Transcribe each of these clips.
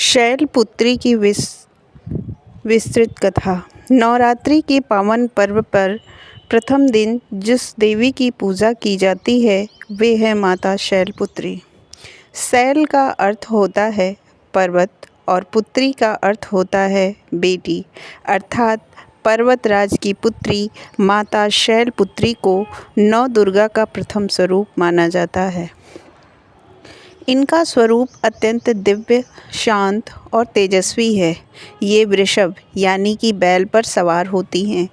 शैलपुत्री की विस्तृत कथा। नवरात्रि के पावन पर्व पर प्रथम दिन जिस देवी की पूजा की जाती है वे है माता शैलपुत्री। शैल का अर्थ होता है पर्वत और पुत्री का अर्थ होता है बेटी, अर्थात पर्वतराज की पुत्री माता शैलपुत्री को नौ दुर्गा का प्रथम स्वरूप माना जाता है। इनका स्वरूप अत्यंत दिव्य, शांत और तेजस्वी है। ये वृषभ यानी कि बैल पर सवार होती हैं।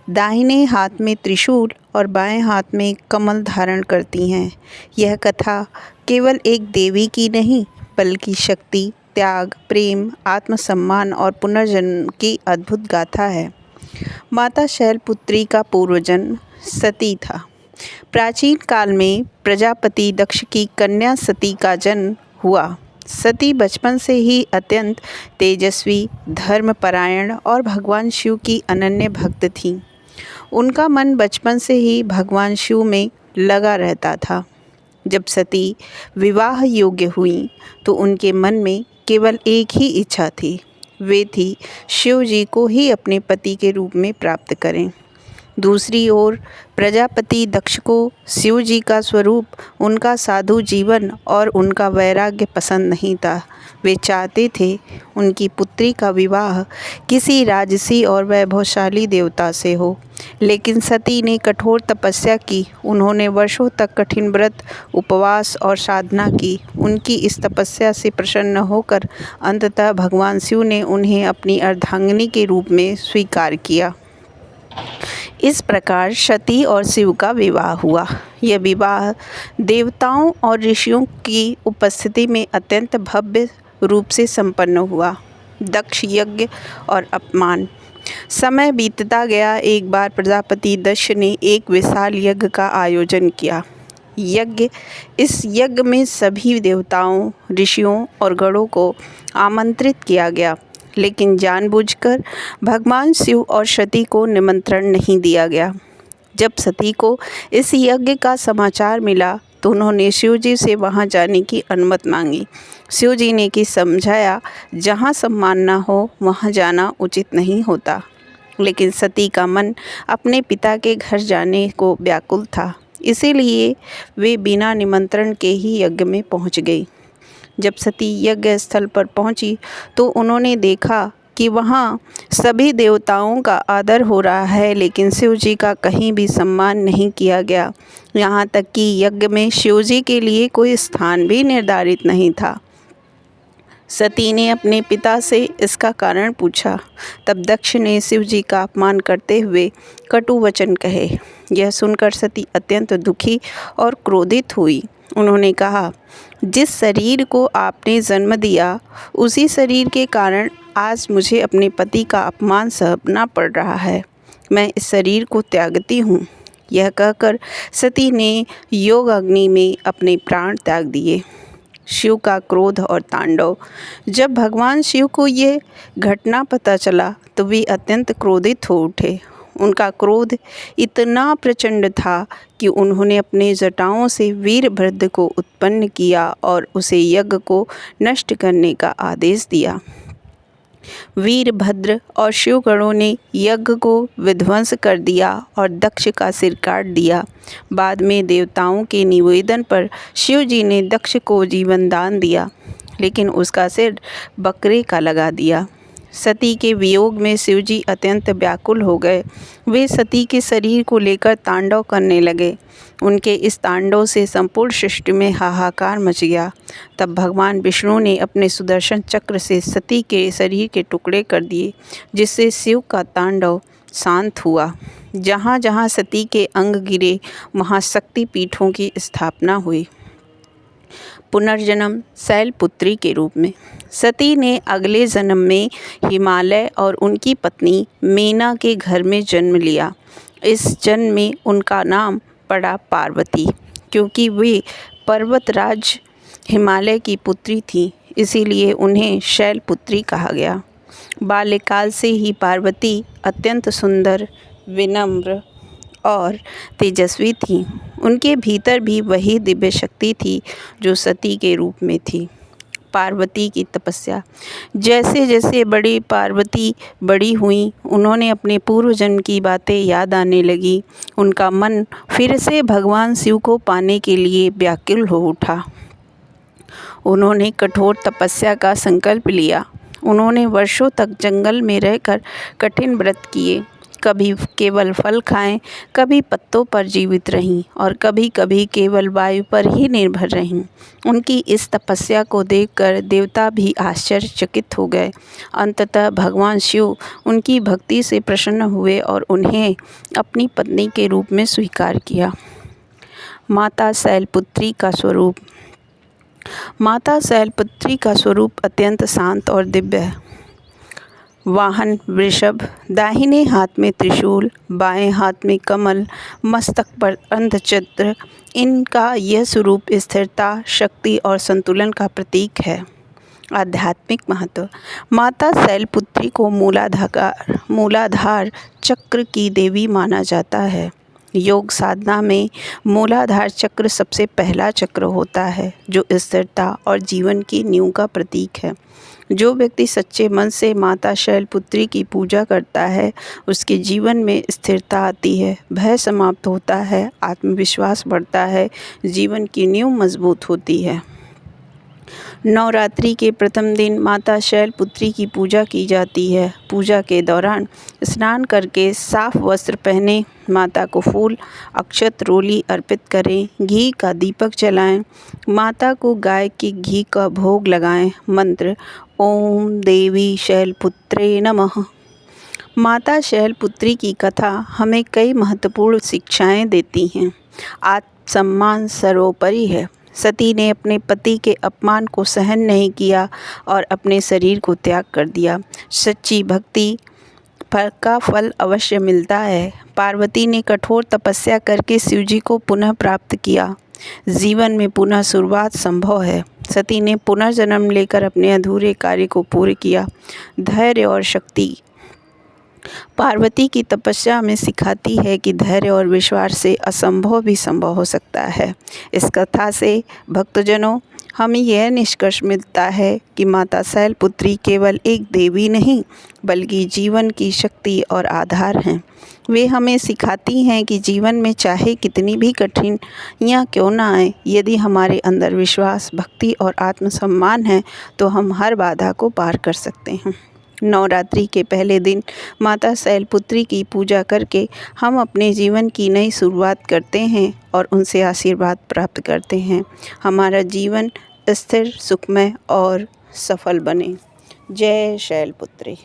दाहिने हाथ में त्रिशूल और बाएं हाथ में कमल धारण करती हैं। यह कथा केवल एक देवी की नहीं बल्कि शक्ति, त्याग, प्रेम, आत्मसम्मान और पुनर्जन्म की अद्भुत गाथा है। माता शैलपुत्री का पूर्वजन्म सती था। प्राचीन काल में प्रजापति दक्ष की कन्या सती का जन्म हुआ। सती बचपन से ही अत्यंत तेजस्वी, धर्मपरायण और भगवान शिव की अनन्य भक्त थीं। उनका मन बचपन से ही भगवान शिव में लगा रहता था। जब सती विवाह योग्य हुई तो उनके मन में केवल एक ही इच्छा थी, वे थी शिव जी को ही अपने पति के रूप में प्राप्त करें। दूसरी ओर प्रजापति दक्ष को शिव जी का स्वरूप, उनका साधु जीवन और उनका वैराग्य पसंद नहीं था। वे चाहते थे उनकी पुत्री का विवाह किसी राजसी और वैभवशाली देवता से हो, लेकिन सती ने कठोर तपस्या की। उन्होंने वर्षों तक कठिन व्रत, उपवास और साधना की। उनकी इस तपस्या से प्रसन्न होकर अंततः भगवान शिव ने उन्हें अपनी अर्धांगिनी के रूप में स्वीकार किया। इस प्रकार सती और शिव का विवाह हुआ। यह विवाह देवताओं और ऋषियों की उपस्थिति में अत्यंत भव्य रूप से संपन्न हुआ। दक्ष यज्ञ और अपमान। समय बीतता गया। एक बार प्रजापति दक्ष ने एक विशाल यज्ञ का आयोजन किया। इस यज्ञ में सभी देवताओं, ऋषियों और गणों को आमंत्रित किया गया, लेकिन जानबूझकर भगवान शिव और सती को निमंत्रण नहीं दिया गया। जब सती को इस यज्ञ का समाचार मिला तो उन्होंने शिव जी से वहां जाने की अनुमति मांगी। शिव जी ने कि समझाया, जहां सम्मान न हो वहां जाना उचित नहीं होता, लेकिन सती का मन अपने पिता के घर जाने को व्याकुल था, इसीलिए वे बिना निमंत्रण के ही यज्ञ में पहुंच गई। जब सती यज्ञ स्थल पर पहुंची तो उन्होंने देखा कि वहां सभी देवताओं का आदर हो रहा है, लेकिन शिव जी का कहीं भी सम्मान नहीं किया गया। यहाँ तक कि यज्ञ में शिव जी के लिए कोई स्थान भी निर्धारित नहीं था। सती ने अपने पिता से इसका कारण पूछा। तब दक्ष ने शिव जी का अपमान करते हुए कटु वचन कहे। यह सुनकर सती अत्यंत दुखी और क्रोधित हुई। उन्होंने कहा, जिस शरीर को आपने जन्म दिया उसी शरीर के कारण आज मुझे अपने पति का अपमान सहना पड़ रहा है। मैं इस शरीर को त्यागती हूँ। यह कहकर सती ने योग अग्नि में अपने प्राण त्याग दिए। शिव का क्रोध और तांडव। जब भगवान शिव को यह घटना पता चला तो वे अत्यंत क्रोधित हो उठे। उनका क्रोध इतना प्रचंड था कि उन्होंने अपने जटाओं से वीरभद्र को उत्पन्न किया और उसे यज्ञ को नष्ट करने का आदेश दिया। वीरभद्र और शिवगणों ने यज्ञ को विध्वंस कर दिया और दक्ष का सिर काट दिया। बाद में देवताओं के निवेदन पर शिव जी ने दक्ष को जीवन दान दिया, लेकिन उसका सिर बकरे का लगा दिया। सती के वियोग में शिव जी अत्यंत व्याकुल हो गए। वे सती के शरीर को लेकर तांडव करने लगे। उनके इस तांडव से संपूर्ण सृष्टि में हाहाकार मच गया। तब भगवान विष्णु ने अपने सुदर्शन चक्र से सती के शरीर के टुकड़े कर दिए, जिससे शिव का तांडव शांत हुआ। जहाँ जहाँ सती के अंग गिरे वहाँ शक्ति पीठों की स्थापना हुई। पुनर्जन्म शैलपुत्री के रूप में। सती ने अगले जन्म में हिमालय और उनकी पत्नी मेना के घर में जन्म लिया। इस जन्म में उनका नाम पड़ा पार्वती, क्योंकि वे पर्वतराज हिमालय की पुत्री थी, इसीलिए उन्हें शैलपुत्री कहा गया। बाल्यकाल से ही पार्वती अत्यंत सुंदर, विनम्र और तेजस्वी थी। उनके भीतर भी वही दिव्य शक्ति थी जो सती के रूप में थी। पार्वती की तपस्या। जैसे जैसे बड़ी पार्वती बड़ी हुईं, उन्होंने अपने पूर्व जन्म की बातें याद आने लगी। उनका मन फिर से भगवान शिव को पाने के लिए व्याकुल हो उठा। उन्होंने कठोर तपस्या का संकल्प लिया। उन्होंने वर्षों तक जंगल में रहकर कठिन व्रत किए। कभी केवल फल खाएं, कभी पत्तों पर जीवित रहीं और कभी कभी केवल वायु पर ही निर्भर रहीं। उनकी इस तपस्या को देखकर देवता भी आश्चर्यचकित हो गए। अंततः भगवान शिव उनकी भक्ति से प्रसन्न हुए और उन्हें अपनी पत्नी के रूप में स्वीकार किया। माता शैलपुत्री का स्वरूप। माता शैलपुत्री का स्वरूप अत्यंत शांत और दिव्य है। वाहन वृषभ, दाहिने हाथ में त्रिशूल, बाएं हाथ में कमल, मस्तक पर अर्धचंद्र। इनका यह स्वरूप स्थिरता, शक्ति और संतुलन का प्रतीक है। आध्यात्मिक महत्व। माता शैलपुत्री को मूलाधार चक्र की देवी माना जाता है। योग साधना में मूलाधार चक्र सबसे पहला चक्र होता है, जो स्थिरता और जीवन की नींव का प्रतीक है। जो व्यक्ति सच्चे मन से माता शैलपुत्री की पूजा करता है, उसके जीवन में स्थिरता आती है, भय समाप्त होता है, आत्मविश्वास बढ़ता है, जीवन की नींव मजबूत होती है। नवरात्रि के प्रथम दिन माता शैलपुत्री की पूजा की जाती है। पूजा के दौरान स्नान करके साफ वस्त्र पहने, माता को फूल, अक्षत, रोली अर्पित करें, घी का दीपक जलाएं, माता को गाय के घी का भोग लगाएं। मंत्र: ओम देवी शैलपुत्रे नमः। माता शैलपुत्री की कथा हमें कई महत्वपूर्ण शिक्षाएं देती हैं। आत्मसम्मान सर्वोपरि है। सती ने अपने पति के अपमान को सहन नहीं किया और अपने शरीर को त्याग कर दिया। सच्ची भक्ति का फल अवश्य मिलता है। पार्वती ने कठोर तपस्या करके शिवजी को पुनः प्राप्त किया। जीवन में पुनः शुरुआत संभव है। सती ने पुनर्जन्म लेकर अपने अधूरे कार्य को पूर्ण किया। धैर्य और शक्ति। पार्वती की तपस्या हमें सिखाती है कि धैर्य और विश्वास से असंभव भी संभव हो सकता है। इस कथा से भक्तजनों, हमें यह निष्कर्ष मिलता है कि माता शैलपुत्री केवल एक देवी नहीं, बल्कि जीवन की शक्ति और आधार हैं। वे हमें सिखाती हैं कि जीवन में चाहे कितनी भी कठिनाइयाँ क्यों न आए, यदि हमारे अंदर विश्वास, भक्ति और आत्मसम्मान है, तो हम हर बाधा को पार कर सकते हैं। नवरात्रि के पहले दिन माता शैलपुत्री की पूजा करके हम अपने जीवन की नई शुरुआत करते हैं और उनसे आशीर्वाद प्राप्त करते हैं। हमारा जीवन स्थिर, सुखमय और सफल बने। जय शैलपुत्री।